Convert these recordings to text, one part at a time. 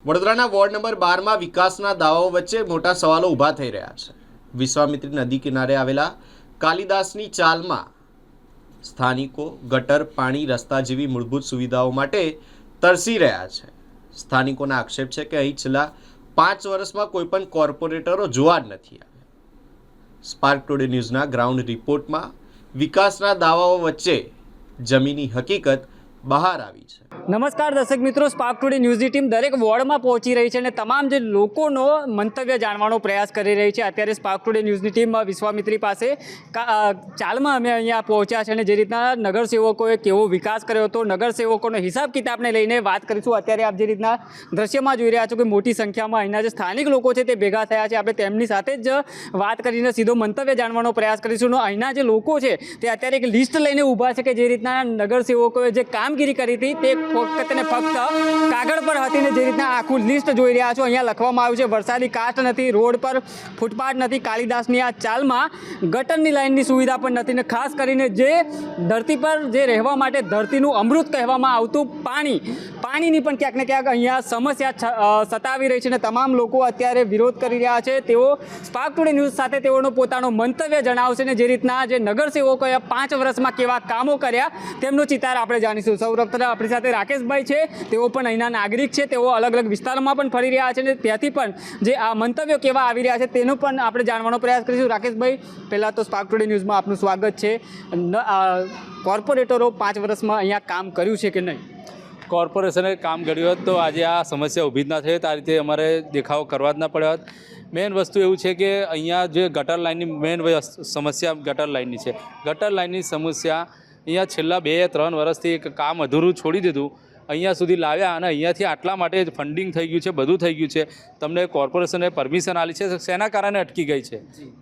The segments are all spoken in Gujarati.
વડોદરાના વોર્ડ નંબર 12માં વિકાસના દાવાઓ વચ્ચે મોટા સવાલો ઊભા થઈ રહ્યા છે। વિશ્વામિત્રી નદી કિનારે આવેલા કાલિદાસની ચાલમાં સ્થાનિકો ગટર, પાણી, રસ્તા જેવી મૂળભૂત સુવિધાઓ માટે તરસી રહ્યા છે। સ્થાનિકોના આક્ષેપ છે કે અહીં છેલ્લા 5 વર્ષમાં કોઈ પણ કોર્પોરેટરો જોવા જ નથી આવ્યા। સ્પાર્ક ટુડે ન્યૂઝના ગ્રાઉન્ડ રિપોર્ટમાં વિકાસના દાવાઓ વચ્ચે જમીની હકીકત બહાર આવી છે। નમસ્કાર દર્શક મિત્રો, સ્પાર્ક ટુડે ન્યૂઝની ટીમ દરેક વોર્ડમાં પહોંચી રહી છે અને તમામ જે લોકોનો મંતવ્ય જાણવાનો પ્રયાસ કરી રહી છે। અત્યારે સ્પાર્ક ટુડે ન્યૂઝની ટીમ વિશ્વામિત્રી પાસે ચાલમાં અમે અહીંયા પહોંચ્યા છે અને જે રીતના નગરસેવકોએ કેવો વિકાસ કર્યો હતો, નગરસેવકોનો હિસાબ કિતાબને લઈને વાત કરીશું। અત્યારે આપ જે રીતના દ્રશ્યમાં જોઈ રહ્યા છો કે મોટી સંખ્યામાં અહીંના જે સ્થાનિક લોકો છે તે ભેગા થયા છે। આપણે તેમની સાથે જ વાત કરીને સીધો મંતવ્ય જાણવાનો પ્રયાસ કરીશું। અહીંના જે લોકો છે તે અત્યારે એક લિસ્ટ લઈને ઊભા છે કે જે રીતના નગરસેવકોએ જે કામગીરી કરી હતી તે ફક્ત ને ફક્ત કાગળ પર હતી ને જે રીતના આખું લિસ્ટ જોઈ રહ્યા છો અહીંયા લખવામાં આવ્યું છે વરસાદી કાસ્ટ નથી, રોડ પર ફૂટપાથ નથી, કાલિદાસની આ ચાલમાં ગટરની લાઇનની સુવિધા પણ નથી ને ખાસ કરીને જે ધરતી પર જે રહેવા માટે ધરતીનું અમૃત કહેવામાં આવતું પાણીની પણ ક્યાંક ને ક્યાંક અહીંયા સમસ્યા સતાવી રહી છે અને તમામ લોકો અત્યારે વિરોધ કરી રહ્યા છે। તેઓ સ્પાર્ક ટુડે ન્યૂઝ સાથે તેઓનો પોતાનો મંતવ્ય જણાવશે ને જે રીતના જે નગરસેવકોએ 5 વર્ષમાં કેવા કામો કર્યા તેમનો ચિતાર આપણે જાણીશું। સૌપ્રથમ આપણી સાથે રાકેશભાઈ છે, તેઓ પણ અહીંના નાગરિક છે। તેઓ અલગ અલગ વિસ્તારમાં પણ ફરી રહ્યા છે અને ત્યાંથી પણ જે આ મંતવ્યો કેવા આવી રહ્યા છે તેનો પણ આપણે જાણવાનો પ્રયાસ કરીશું। રાકેશભાઈ, પહેલાં તો સ્પાર્ક ટુડે ન્યૂઝમાં આપનું સ્વાગત છે। કોર્પોરેટરો 5 વર્ષમાં અહીંયા કામ કર્યું છે કે નહીં? કોર્પોરેશને કામ કર્યું હોત તો આજે આ સમસ્યા ઊભી જ ના થઈ, આ રીતે અમારે દેખાવો કરવા જ ના પડ્યો હોત। મેઇન વસ્તુ એવું છે કે અહીંયા જે ગટર લાઇનની મેઇન સમસ્યા ગટર લાઇનની છે। ગટર લાઇનની સમસ્યા અહીંયા છેલ્લા 2-3 વર્ષથી એક કામ અધૂરું છોડી દીધું, અહીંયા સુધી લાવ્યા અને અહીંયાથી આટલા માટે ફંડિંગ થઈ ગયું છે, બધું થઈ ગયું છે। તમને કોર્પોરેશને પરમિશન આપી છે, શેના કારણે અટકી ગઈ છે?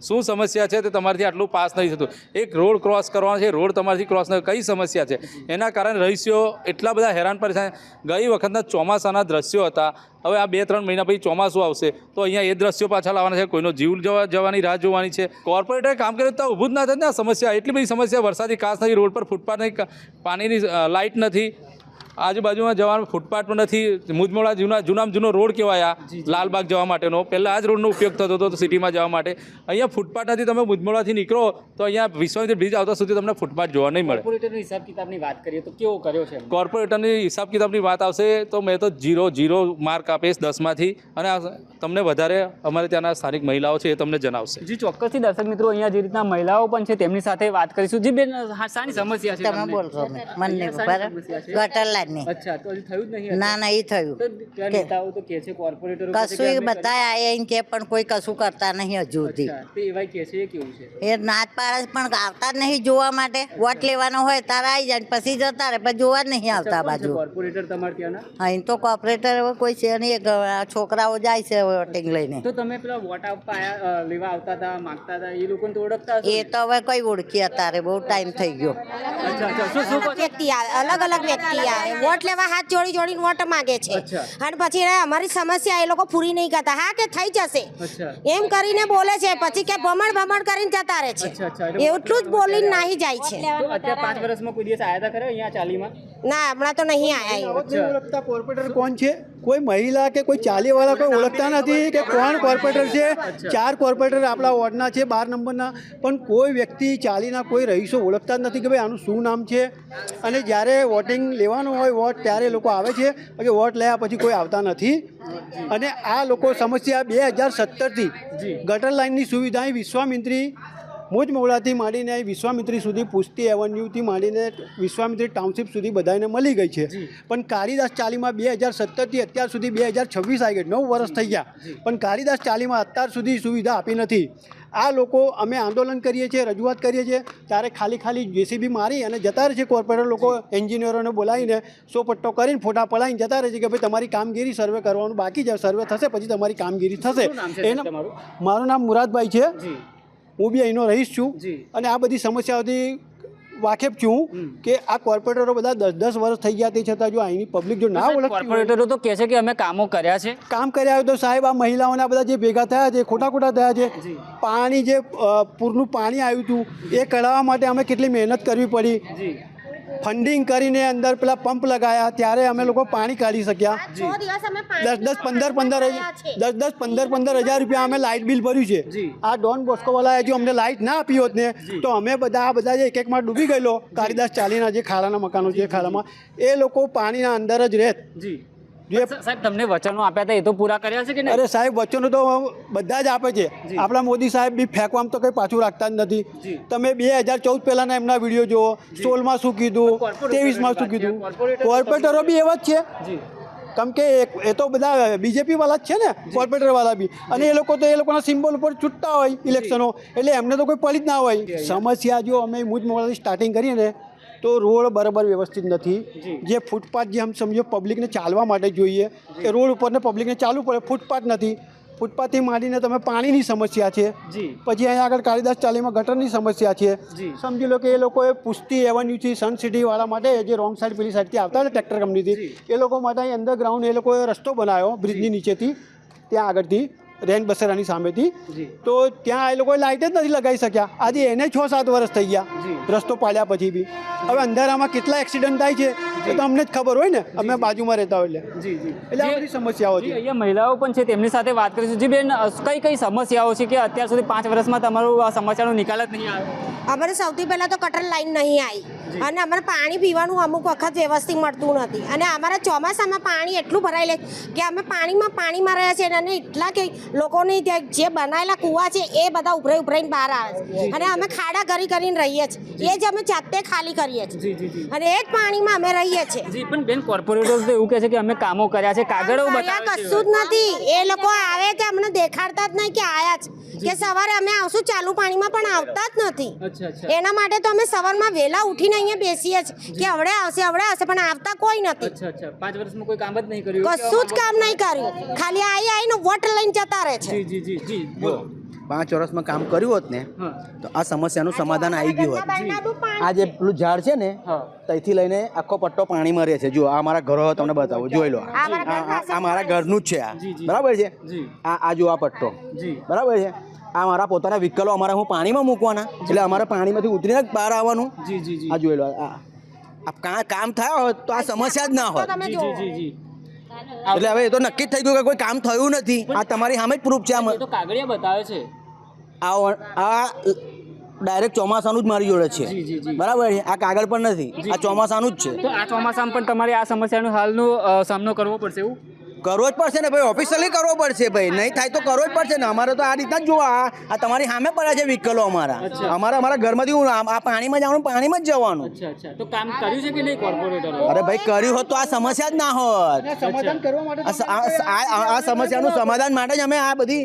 શું સમસ્યા છે તે તમારાથી આટલું પાસ નથી થતું? એક રોડ ક્રોસ કરવાનો છે, રોડ તમારાથી ક્રોસ ન, કઈ સમસ્યા છે? એના કારણે રહીશો એટલા બધા હેરાન પરેશાન। ગઈ વખતના ચોમાસાના દ્રશ્યો હતા, હવે આ 2-3 મહિના પછી ચોમાસું આવશે તો અહીંયા એ દ્રશ્યો પાછા લાવવાના છે, કોઈનો જીવ જવાની રાહ જોવાની છે। કોર્પોરેટરે કામ કર્યું તો ઊભું જ ના થાય ને આ સમસ્યા। એટલી બધી સમસ્યા, વરસાદી કાસ નથી, રોડ પર ફૂટપાથ નહીં, પાણીની લાઇટ નથી, આજુબાજુમાં જવાનું ફૂટપાથ પણ નથી। મુજમોડા જૂનામાં જૂનો રોડ કહેવાય આ લાલબાગ જવા માટેનો, પહેલાં આ જ રોડનો ઉપયોગ થતો હતો સિટીમાં જવા માટે। અહીંયા ફૂટપાથ નથી, તમે મુજમોડાથી નીકળો તો અહીંયા વિશ્વામિત્રી બ્રિજ આવતા સુધી તમને ફૂટપાથ જોવા નહીં મળે। કોર્પોરેટરની હિસાબ કિતાબની વાત કરીએ તો કેવો કર્યો છે? કોર્પોરેટરની હિસાબ કિતાબની વાત આવશે તો મેં તો 0 માર્ક આપીશ 10માંથી, અને તમને વધારે અમારે ત્યાંના સ્થાનિક મહિલાઓ છે એ તમને જણાવશે। જી ચોક્કસથી દર્શક મિત્રો, અહીંયા જે રીતના મહિલાઓ પણ છે તેમની સાથે વાત કરીશું। જી બેન, શાની સમસ્યા છે? તમે બોલશો મને ગટર લાઈન અચ્છા, તો હજી થયું જ નહીં? ના નહીં થયું, ત્યાં નેતાઓ તો કહે છે, કોર્પોરેટરો કશું બધા આયા કે પણ કોઈ કશું કરતા નહીં હજુ સુધી। તે એવા કહે છે, એ કેવું છે? એ નાત પાડે પણ આવતા જ નહીં જોવા માટે। વોટ લેવાનો હોય તારે આવી જાય પછી જતા રહે, પણ જોવા જ નહીં આવતા બાજુ। કોર્પોરેટર તમારે ત્યાંના? અહીં તો કોર્પોરેટર કોઈ છે નહીં, છોકરાઓ જાય છે વોટિંગ લઈને। તો તમે પેલા વોટ આપવા લેવા આવતા હતા, માગતા હતા, એ લોકોને તો ઓળખતા હશો? એ તો હવે કઈ ઓળખી અત્યારે, બહુ ટાઈમ થઈ ગયો। વ્યક્તિ આવે, અલગ અલગ વ્યક્તિ આવે, વોટ લેવા હાથ જોડીને વોટ માંગે છે અને પછી અમારી સમસ્યા એ લોકો પૂરી નહીં કરતા। હા કે થઈ જશે એમ કરીને બોલે છે, પછી કે ભમણ કરીને જતા રહે છે, એટલું જ બોલીને નાહી જાય છે। અત્યારે 5 વર્ષમાં કોઈ દિવસ આયા હતા ખરા અહીંયા ચાલીમાં? ના, હમણાં તો નહીં આયા। ઓળખતા કોર્પોરેટર કોણ છે? કોઈ મહિલા કે કોઈ ચાલીવાળા કોઈ ઓળખતા નથી કે કોણ કોર્પોરેટર છે। 4 કોર્પોરેટર આપણા વોર્ડના છે, 12 નંબરના, પણ કોઈ વ્યક્તિ ચાલીના કોઈ રહીશો ઓળખતા જ નથી કે ભાઈ આનું શું નામ છે। અને જ્યારે વોટિંગ લેવાનું હોય વોટ, ત્યારે લોકો આવે છે, કે વોટ લેવા પછી કોઈ આવતા નથી। અને આ લોકો સમસ્યા 2017થી ગટર લાઇનની સુવિધા વિશ્વામિત્રી મુજમોડાથી માંડીને વિશ્વામિત્રી સુધી, પુષ્ટિ એવન્યુથી માંડીને વિશ્વામિત્રી ટાઉનશીપ સુધી બધાને મળી ગઈ છે। પણ કાલિદાસ ચાલીમાં 2017થી અત્યાર સુધી 2026 આવી ગઈ, 9 વર્ષ થઈ ગયા, પણ કાલિદાસ ચાલીમાં અત્યાર સુધી સુવિધા આપી નથી। આ લોકો, અમે આંદોલન કરીએ છીએ, રજૂઆત કરીએ છીએ, ત્યારે ખાલી જેસીબી મારી અને જતા રહે છે કોર્પોરેટર લોકો, એન્જિનિયરોને બોલાવીને સોપટ્ટો કરીને ફોટા પડાવીને જતા રહે છે કે ભાઈ તમારી કામગીરી સર્વે કરવાનું બાકી છે, સર્વે થશે પછી તમારી કામગીરી થશે। એના મારું નામ મુરાદભાઈ છે, હું બી અહીંનો રહીશ છું અને આ બધી સમસ્યાઓથી વાકેફ છું કે આ કોર્પોરેટરો બધા 10 વર્ષ થઈ ગયા તે છતાં જો અહીંની પબ્લિક જો ના ઓળખતી, કોર્પોરેટરો તો કહે છે કે અમે કામો કર્યા છે। કામ કર્યા હોય તો સાહેબ આ મહિલાઓના બધા જે ભેગા થયા છે ખોટા થયા છે। પાણી જે પૂરનું પાણી આવ્યું હતું એ કઢાવવા માટે અમે કેટલી મહેનત કરવી પડી, ફંડિંગ કરીને અંદર પેલા પંપ લગાયા ત્યારે અમે લોકો પાણી કાઢી શક્યા. 6 દિવસ અમે પાણી 10-15 હજાર રૂપિયા અમે લાઇટ બિલ ભર્યું છે. આ ડોન બોસ્કોવાળાએ જો અમને લાઇટ ના આપી હોત ને તો અમે બધા જે એક એકમાં ડૂબી ગયેલો કાલિદાસ ચાલીના જે ખાડાના મકાનો છે ખાડામાં એ લોકો પાણીના અંદર જ રહેત. સાહેબ તમને વચનો આપ્યા હતા એ તો પૂરા કર્યા છે કે નહીં? અરે સાહેબ વચનો તો બધા જ આપે છે. આપણા મોદી સાહેબ બી ફેંકવામાં તો કંઈ પાછું રાખતા જ નથી. તમે 2014 પહેલાંના એમના વિડીયો જુઓ. 16માં શું કીધું, 23માં શું કીધું. કોર્પોરેટરો બી એવા જ છે. કેમ કે એ તો બધા બીજેપી વાળા જ છે ને, કોર્પોરેટર વાળા બી. અને એ લોકો તો એ લોકોના સિમ્બોલ ઉપર છૂટતા હોય ઇલેક્શનો, એટલે એમને તો કોઈ પડી જ ના હોય. સમસ્યા જો અમે મુજમોડાથી સ્ટાર્ટિંગ કરીએ ને તો રોડ બરાબર વ્યવસ્થિત નથી. જે ફૂટપાથ જે આમ સમજો પબ્લિકને ચાલવા માટે જોઈએ એ રોડ ઉપર ને પબ્લિકને ચાલવું પડે, ફૂટપાથ નથી. ફૂટપાથથી માંડીને તમે પાણીની સમસ્યા છે. પછી અહીંયા આગળ કાલિદાસ ચાલીમાં ગટરની સમસ્યા છે. સમજી લો કે એ લોકોએ પુષ્ટિ એવન્યુથી સન સિટીવાળા માટે જે રોંગ સાઈડ પેલી સાઈડથી આવતા હતા ટ્રેક્ટર કંપનીથી એ લોકો માટે અહીં અંડરગ્રાઉન્ડ એ લોકોએ રસ્તો બનાવ્યો બ્રિજની નીચેથી ત્યાં આગળથી રેન બસેરાની સામેથી. તો ત્યાં એ લોકોએ લાઇટ જ નથી લગાવી શક્યા. આજે એને 6-7 વર્ષ થઈ ગયા રસ્તો પાડ્યા પછી બી. હવે અંધારામાં કેટલા એક્સિડન્ટ થાય છે એ તો અમને જ ખબર હોય ને, અમે બાજુમાં રહેતા હોય એટલે આ બધી સમસ્યાઓ છે. અહીંયા મહિલાઓ પણ છે, તેમની સાથે વાત કરીશું. જી બેન, કઈ સમસ્યાઓ છે કે અત્યાર સુધી 5 વર્ષમાં તમારું આ સમસ્યાનો નિકાલ જ નહીં આવ્યો? અમારે સૌથી પહેલાં તો ગટર લાઈન નહીં આવી અને અમારે પાણી પીવાનું અમુક વખત વ્યવસ્થિત મળતું નથી. અને અમારા ચોમાસામાં પાણી એટલું ભરાઈ લે કે અમે પાણીમાં રહ્યા છીએ અને એટલા કે લોકોની જે બનાવેલા કૂવા છે એ બધા ઉભરાઈને બહાર આવે છે અને અમે ખાડા કરીને રહીએ છીએ. એ જ અમે જાતે ખાલી કરીએ છીએ અને એ જ પાણીમાં અમે રહીએ છીએ. જી, પણ બેન કોર્પોરેટર તો એવું કહે છે કે અમે કામો કર્યા છે, કાગળો બતાવ્યા છે. કશું જ નથી. એ લોકો આવે છે અમને દેખાડતા જ નહીં કે આયા છે, કે સવારે અમે આવશું ચાલુ પાણીમાં પણ આવતા જ નથી. એના માટે તો અમે સવારમાં વહેલા ઉઠીને અહીંયા બેસીએ છીએ કે હવડે આવશે પણ આવતા કોઈ નથી. 5 વર્ષમાં કોઈ કામ જ નહીં કર્યું? કશું જ કામ નહીં કર્યું. ખાલી આવીને વોટ લઈને જતા રહે છે. જી. 5 વર્ષમાં કામ કર્યું હોત ને તો આ સમસ્યાનું સમાધાન આવી ગયું હોત. આ જે પેલું ઝાડ છે ને ત્યાંથી લઈને આખો પટ્ટો પાણીમાં રહે છે. જો આ મારા ઘરો તમને બતાવો, જોઈ લો. આ મારા ઘરનું જ છે. આ બરાબર છે. આ જો આ પટ્ટો બરાબર છે. આ મારા પોતાના વ્હીકલો અમારે હું પાણીમાં મૂકવાના, એટલે અમારે પાણીમાંથી ઉતરીને જ બહાર આવવાનું. આ જોઈ લો. આ કામ થયા હોત તો આ સમસ્યા જ ના હોત. એટલે હવે એ તો નક્કી જ થઈ ગયું કે કોઈ કામ થયું નથી. આ તમારી સામે જ પ્રૂફ છે. આ તો કાગળિયા બતાવે છે. આ ડાયરેક્ટ ચોમાસાનું જ મારી જોડે છે. બરાબર છે. આ કાગળ પણ નથી, આ ચોમાસાનું જ છે. તો આ ચોમાસામાં પણ તમારે આ સમસ્યાનો હાલનો સામનો કરવો પડશે એવું? કરવો જ પડશે ને ભાઈ, ઓફિશિયલી કરવો પડશે ભાઈ. નહીં થાય તો કરવો જ પડશે ને. અમારે તો આ રીતના જ જોવા, આ તમારી સામે પડ્યા છે વ્હીકલો અમારા ઘરમાંથી હું આ પાણીમાં જવાનું, પાણીમાં જ જવાનું. તો કામ કર્યું છે કે નહીં કોર્પોરેટર? અરે ભાઈ, કર્યું હોત તો આ સમસ્યા જ ના હોત. આ સમસ્યાનું સમાધાન માટે જ અમે આ બધી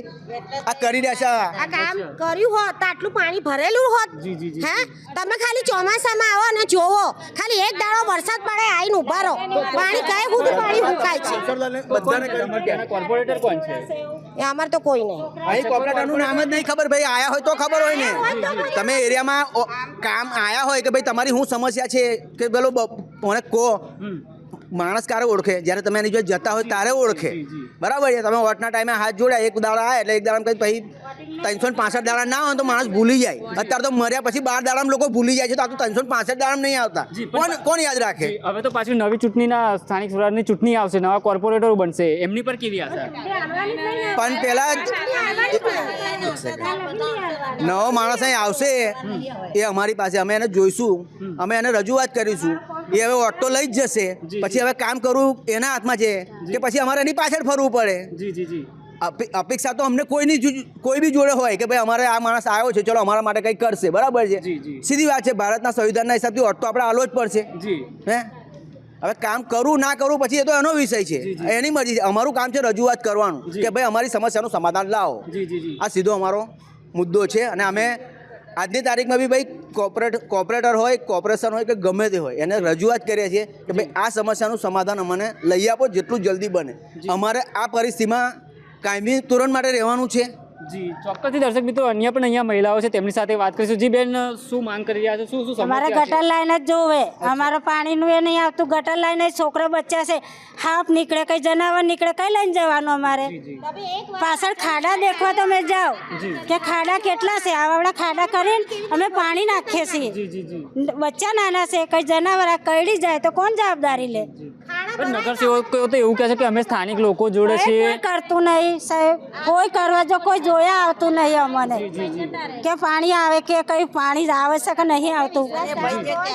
આ કરી રહ્યા છે. આ કામ કર્યું હોત તો આટલું પાણી ભરેલું હોત. હે, તમે ખાલી ચોમાસામાં આવો અને જોવો, ખાલી એક દાડો વરસાદ પડે આવીને ઉભા રહો, પાણી કઈ સુધી પાણી સુકાય છે. કોર્પોરેટર કોણ છે? એ અમારે તો કોઈ નહીં. અહીં કોર્પોરેટરનું નામ જ નહીં ખબર. ભાઈ આયા હોય તો ખબર હોય ને. તમે એરિયામાં કામ આયા હોય કે ભાઈ તમારી શું સમસ્યા છે કે પેલો મને કહો. માણસ ક્યારે ઓળખે? જ્યારે તમે એની જોડે જતા હોય ત્યારે ઓળખે. બરાબર છે. તમે વોટના ટાઈમે હાથ જોડ્યા, એક દાડા આવે એટલે એક દાડા પછી 365 દાડા ના હોય તો માણસ ભૂલી જાય. અત્યારે તો મર્યા પછી 12 દાડામાં લોકો ભૂલી જાય છે. તો આ તો 365 દાડામાં નહીં આવતા. કોણ યાદ રાખે? હવે તો પાછું નવી ચૂંટણીના સ્થાનિક સ્વરાજની ચૂંટણી આવશે, નવા કોર્પોરેટરો બનશે, એમની પર કેવી આશા? પણ પેલા નવો માણસ અહીં આવશે એ અમારી પાસે, અમે એને જોઈશું, અમે એને રજૂઆત કરીશું. એ હવે ઓટો લઈ જ જશે. પછી હવે કામ કરવું એના હાથમાં છે કે પછી અમારે એની પાછળ ફરવું પડે. અપેક્ષા તો અમને કોઈ બી જોડે હોય કે ભાઈ અમારે આ માણસ આવ્યો છે, ચલો અમારા માટે કંઈક કરશે. બરાબર છે. સીધી વાત છે. ભારતના સંવિધાનના હિસાબથી ઓટ તો આપણે આલો જ પડશે. હે, હવે કામ કરું ના કરું પછી એ તો એનો વિષય છે, એની મરજી છે. અમારું કામ છે રજૂઆત કરવાનું કે ભાઈ અમારી સમસ્યાનું સમાધાન લાવો. આ સીધો અમારો મુદ્દો છે. અને અમે આજની તારીખમાં બી ભાઈ કોર્પોરેટર હોય, કોર્પોરેશન હોય કે ગમે તે હોય, એને રજૂઆત કરીએ છીએ કે ભાઈ આ સમસ્યાનું સમાધાન અમને લઈ આપો જેટલું જલ્દી બને. અમારે આ પરિસ્થિતિમાં કાયમી ધોરણ માટે રહેવાનું છે. જી ચોક્કસથી દર્શક મિત્રો અન્ય પણ અહીંયા મહિલાઓ છે તેમની સાથે વાત કરીશું. જી બેન, શું માંગ કરી રહ્યા છો? શું અમારે સમસ્યા ગટર છે? લાઈન જ જોવે. અમારે પાણીનું એ નહીં આવતું. ગટર લાઈન જ છોકરા બચ્ચા છે, હાફ નીકળે, કઈ જનાવર નીકળે, કઈ લઈને જવાનું અમારે? પાછળ ખાડા દેખવા તમે જાઓ કે ખાડા કેટલા છે. આવડા ખાડા કરીને અમે પાણી નાખીએ છીએ. જી જી જી. બચ્ચા નાના છે, કઈ જનાવર આ કરડી જાય તો કોણ જવાબદારી લે? પણ નગરસેવકો તો એવું કહે છે કે અમે સ્થાનિક લોકો જોડે કોઈ છીએ. કરતું નહીં સાહેબ, કોઈ કરવા જો કોઈ જોયા આવતું નહીં અમને કે પાણી આવે કે કઈ પાણી આવે છે કે નહીં આવતું.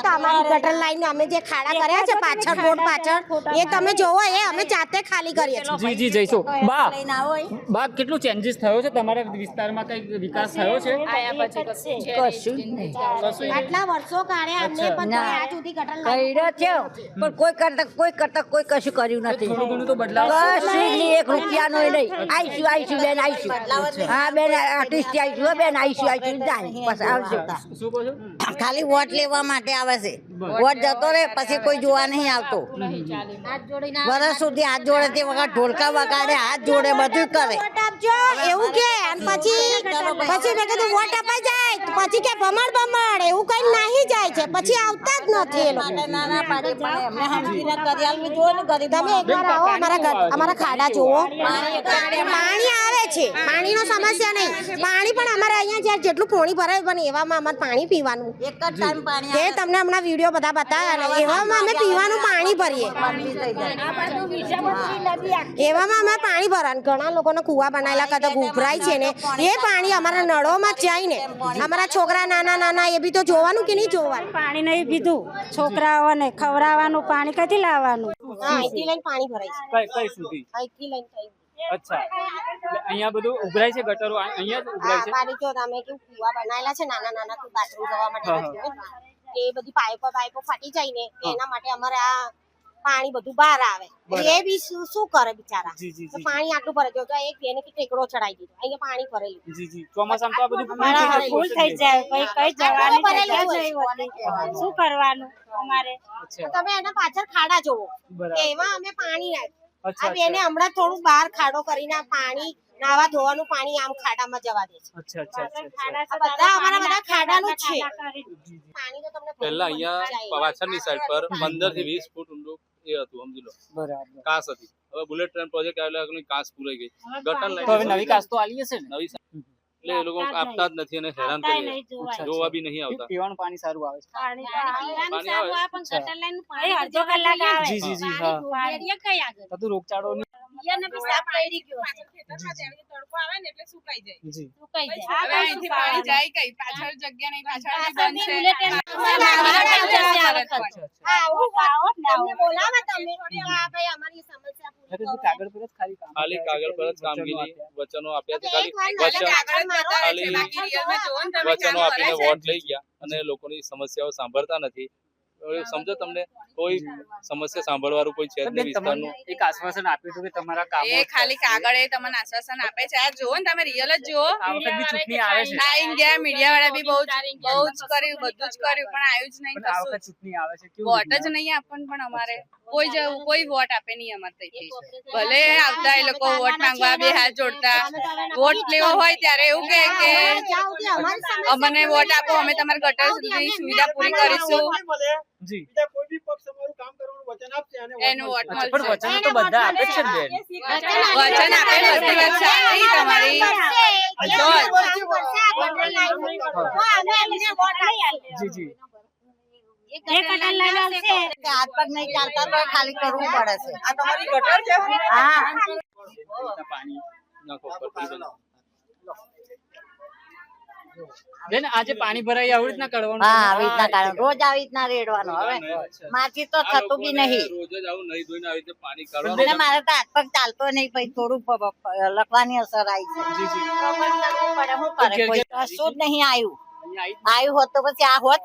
તો અમારી ગટર લાઈન અમે જે ખાડા કર્યા છે પાછળ રોડ પાછળ એ તમે જોવો, એ અમે જાતે ખાલી કરીએ છીએ. જી જી જઈશું. બા કેટલું ચેન્જીસ થયો છે તમારા વિસ્તારમાં? કઈ વિકાસ થયો છે? આટલા વર્ષો કાઢ્યા અમને પણ તોય આજ સુધી ગટર લાઈન કર્યો થયો પણ કોઈ કશું કર્યું નથી. થોડું ઘણું તો બદલાવ કશું નહીં, 1 રૂપિયાનો નહીં. આવીશું બેન, આવીશું. હા બેન, આર્ટિસ્ટ આવીશું. હો બેન, આવીશું જાય પછી આવશું. શું કહો છો? ખાલી વોટ લેવા માટે આવે છે. વોટ જતો રહે પછી કોઈ જોવા નહીં આવતો. વર્ષ સુધી હાથ જોડે તે વખત ઢોલકા વગાડે, હાથ જોડે, બધું કરે. વોટ આપજો એવું કે અને પછી મેં કીધું વોટ અપાઈ જાય તો પછી કે ભમણ એવું કઈ નાહી જાય છે, પછી આવતા જ નથી એ લોકો. નાના પાડે પણ એમને સમજીને કરી આલવું જોઈએ ને ગરીબ. તમે એકવાર આવો અમારા ખાડા જુઓ. પાણી આવે છે, પાણીનો સમસ્યા નહીં. પાણી પણ અમારે અહીંયા જ્યાં જેટલું પાણી ભરાય પણ એવામાં અમારે પાણી પીવાનું એક જ ટાઈમ પાણી એ તમને હમણાં વિડીયો બધા બતાવ્યા ને એવામાં અમે પીવાનું પાણી ભરીએ. એવામાં અમે પાણી ભરવાનું. ઘણા લોકોને કુવા બનાવેલા કદાચ ઉભરાય છે ને એ પાણી અમારા નળોમાં જ જાય ને. અમારા છોકરા નાના એ બી તો જોવાનું કે નહીં જોવાનું? પાણી નહીં પીધું છોકરાઓને ખવડાવવાનું, પાણી કઈથી લાવવાનું? હા, અહીંથી લઈને પાણી ભરાય છે. કઈ સુધી? અહીંથી લઈને થઈ અચ્છા, એટલે અહીંયા બધું ઉભરાય છે, ગટરો અહીંયા જ ઉભરાય છે. પાણી જો તમે કેવું કુવા બનાવેલા છે નાના બાથરૂમ જવા માટે, એ બધી પાઇપો ફાટી જાય ને એના માટે અમારે આ પાણી બધું બહાર આવે. એ બી શું કરે બિચારા? તો પાણી આટલું ભરે જો એક બેને કે ટેકડો ચડાવી દીધો, અહીંયા પાણી ભરેલું. જી જી. ચોમાસામાં તો આ બધું ફૂલ થઈ જાય, કઈ જવાની શું કરવાનું અમારે? તો તમે એના પાછળ ખાડા જોવો, એમાં અમે પાણી નાખ્યું. આ અચ્છા બેને હમણાં થોડું બહાર ખાડો કરીને પાણી નાવા ધોવાનું પાણી આમ ખાડામાં જવા દે છે. અચ્છા અચ્છા અચ્છા. આ બધા અમારા બધા ખાડાનું જ છે. પાણી તો તમને પહેલા અહીંયા પાછળની સાઈડ પર 15 થી 20 ફૂટ ઊંડું એ હતું, સમજી લો, બરાબર. કાસ હતી. હવે બુલેટ ટ્રેન પ્રોજેક્ટ આવેલા કાસ પૂરાઈ ગઈ. ગટર તો હવે લાઈન નવી કાસ તો આલી હશે ને? નવી એટલે એ લોકો આપતા જ નથી અને હેરાન કરી જોવા બી નહીં આવતા. પીવાનું પાણી સારું આવે છે. પાણી આવે અડધો કલાક આવે. જી જી જી. હા, બધું રોગચાળો ની જી. તમને બોલાવે તમે કે આ ભાઈ અમારી સમસ્યા પૂરી કરો. કાગળ પર જ ખાલી કામ ખાલી કાગળ પર જ કામગીરી વચનો આપ્યા છે. ખાલી વચનો આપીને વોટ લઈ ગયા અને લોકોની સમસ્યાઓ સાંભળતા નથી. હવે સમજો તમને કોઈ સમસ્યા સાંભળવાનું કોઈ છે જ નહીં વિસ્તારનું. એક આશ્વાસન આપ્યું હતું કે તમારા કામો એ ખાલી કાગળ એ તમને આશ્વાસન આપે છે. આ જુઓ ને તમે રિયલ જ જુઓ. આ વખત બી ચૂંટણી આવે છે. આઈ ગયા મીડિયા વાળા બી બહુ જ કર્યું, બધું જ કર્યું પણ આવ્યું જ નહીં પણ આ કશું. વખત ચૂંટણી આવે છે, કેવું વોટ જ વિચાર? નહીં આપણ પણ અમારે કોઈ વોટ આપે નહીં અમારે તઈથી. ભલે આવતા એ લોકો વોટ માંગવા બે હાથ જોડતા, વોટ લેવો હોય ત્યારે એવું કહે કે અમને વોટ આપો, અમે તમારા ગટરની સુવિધા પૂરી કરીશું. જી. કોઈ બી પક્ષ અમારું કામ કરવાનું વચન આપશે અને એનું વોટ અચ્છા, મળશે. પણ વચનો તો બધા આપે જ છે ને બેન. વચન આપે બધી વાત સાચી તમારી. જી જી. હાથ પગ નહીં ચાલતા તો ખાલી કરવું પડે છે. આ તમારી ગટર છે? હા, પાણી નાખો પટરી બનાવો. બેન આજે પાણી ભરાય આવી રીતના કરવાનું? હા, આવી રીતના કારણ રોજ આવી રીતના રેડવાનું. હવે મારથી તો થતું બી નહીં. રોજ જ આવું નહીં ધોઈને આવી રીતે પાણી અને કાઢવાનું. મારે તો હાથ પગ ચાલતો નહીં, પછી થોડું લખવાની અસર આવી છે. જી જી. ખબર પડે શું કરે, કોઈ કશું જ નહીં આવ્યું. અહીંયા આવ્યું હોત તો પછી આ હોત.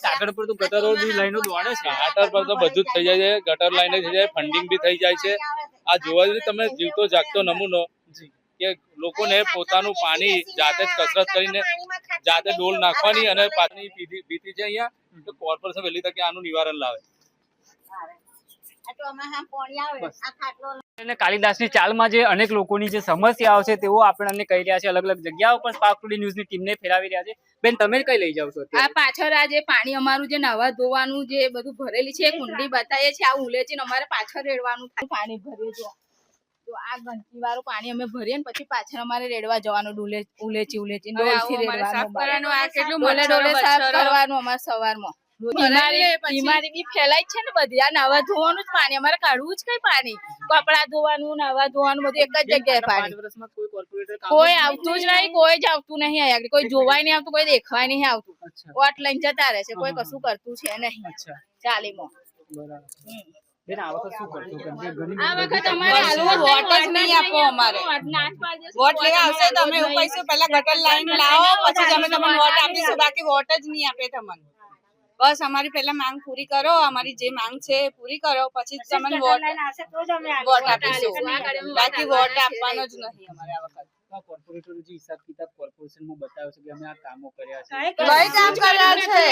કાગળ પર તો ગટરો ની લાઈનો દોડે છે. ગટર પર તો બધું જ થઈ જાય છે. ગટર લાઈન થઈ જાય, ફંડિંગ બી થઈ જાય છે. આ જોવા જઈએ તમે જીવતો જાગતો નમૂનો કે લોકોને પોતાનું પાણી જાતે જ કસરત કરીને જાતે ડોલ નાખવાની અને પાણી પીતી છે અહીંયા. તો કોર્પોરેશન વહેલી તકે આનું નિવારણ લાવે. આ તો અમે હા પોણી આવે આ ખાટલો અને કાલિદાસની ચાલમાં જે અનેક લોકોની જે સમસ્યાઓ છે તેઓ આપણને કહી રહ્યા છે, અલગ અલગ જગ્યાઓ પર સ્પાર્ક ટુડે ન્યૂઝની ટીમને ફેલાવી રહ્યા છે. બેન, તમે કઈ લઈ જાવ છો આ પાછળ આ જે પાણી અમારું જે નવા ધોવાનું જે બધું ભરેલી છે કુંડી બતાવીએ છીએ, આ ઉલેચીને અમારે પાછળ રેડવાનું પાણી ભરીએ છીએ. તો આ ગંદકી વાળું પાણી અમે ભરીએ ને પછી પાછળ અમારે રેડવા જવાનું ઉલેચી ડોલથી રેડવાનું. આ કેટલું ડોલે સાફ કરવાનું અમારે સવારમાં. બીમારી બી ફેલાય છે ને બધી. આ નવા ધોવાનું જ પાણી અમારે કાઢવું જ કઈ પાણી, કપડા ધોવાનું નવા ધોવાનું બધું એક જ જગ્યાએ પાણી. કોઈ આવતું જ નહીં, કોઈ જ આવતું નહીં અહીંયા, કોઈ જોવાય નહીં આવતું, કોઈ દેખવાય નહીં આવતું. વોટ લઈને જતા રહે છે, કોઈ કશું કરતું છે નહીં ચાલીમાં. આ વખત અમારે વોટ જ નહીં આપો. અમારે વોટ લેવા આવશે તો અમે એવું કહીશું પહેલા ગટર લાઈન લાવો પછી અમે તમને વોટ આપીશું, બાકી વોટ જ નહીં આપે તમને. બસ અમારી પહેલા માંગ પૂરી કરો, અમારી જે માંગ છે પૂરી કરો પછી તમને વોટ આપીશું, બાકી વોટ આપવાનો જ નહીં અમારે આ વખત. કોર્પોરેટરો જે હિસાબ કિતાબ કોર્પોરેશનમાં બતાવ્યો છે કે અમે આ કામો કર્યા છે, કઈ કામ કર્યા છે?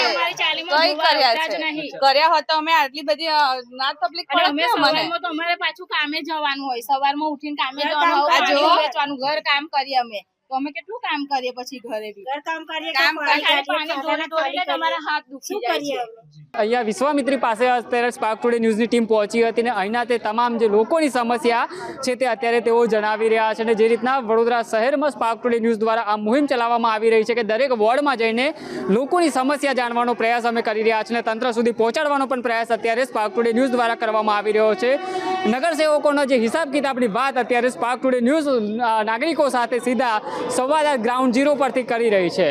કઈ કર્યા છે? કર્યા હોત તો અમે આટલી બધી ના તકલીફ પડે અમને. તો અમારે પાછું કામે જવાનું હોય, સવારમાં ઉઠીને કામે જવાનું હોય, ઘર કામ કરીએ અમે. તો અમે કેટલું કામ કરીએ પછી ઘરે બી કામ કરીએ, તમારા હાથ દુખી જાય છે. અહીંયા વિશ્વામિત્રી પાસે અત્યારે સ્પાર્ક ટુડે ન્યૂઝની ટીમ પહોંચી હતી અને અહીંના તે તમામ જે લોકોની સમસ્યા છે તે અત્યારે તેઓ જણાવી રહ્યા છે. અને જે રીતના વડોદરા શહેરમાં સ્પાર્ક ટુડે ન્યૂઝ દ્વારા આ મુહિમ ચલાવવામાં આવી રહી છે કે દરેક વોર્ડમાં જઈને લોકોની સમસ્યા જાણવાનો પ્રયાસ અમે કરી રહ્યા છીએ અને તંત્ર સુધી પહોંચાડવાનો પણ પ્રયાસ અત્યારે સ્પાર્ક ટુડે ન્યૂઝ દ્વારા કરવામાં આવી રહ્યો છે. નગરસેવકોનો જે હિસાબ કિતાબની વાત અત્યારે સ્પાર્ક ટુડે ન્યૂઝ નાગરિકો સાથે સીધા સંવાદ ગ્રાઉન્ડ ઝીરો પરથી કરી રહી છે.